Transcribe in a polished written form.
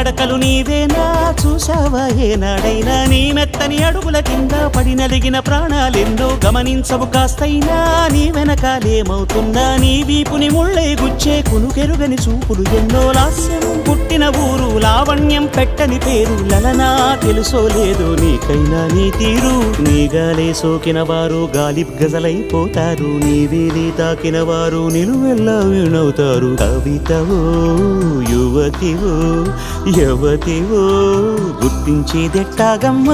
నడకలు నీవేనా చూసావా ఏనాడైనా నీ మెత్తని అడుగుల కింద పడి నలిగిన ప్రాణాలెన్నో గమనించవు కాస్తైనా నీ వెనకాలేమవుతున్నా నీ వీపుని ముళ్ళే గుచ్చే కునుకెరుగని చూపులు ఎన్నో లాస్యం పుట్టిన ఊరు లావణ్యం పెట్టని పేరు లలనా తెలుసో లేదో నీకైనా నీ తీరు నీ గాలే సోకిన వారు గాలి గజలైపోతారు నీ వేలి తాకిన వారు నిలువెల్లా వినవుతారు కవితవో యువతివో యవతివో గుర్తించేదెట్టాగమ్మ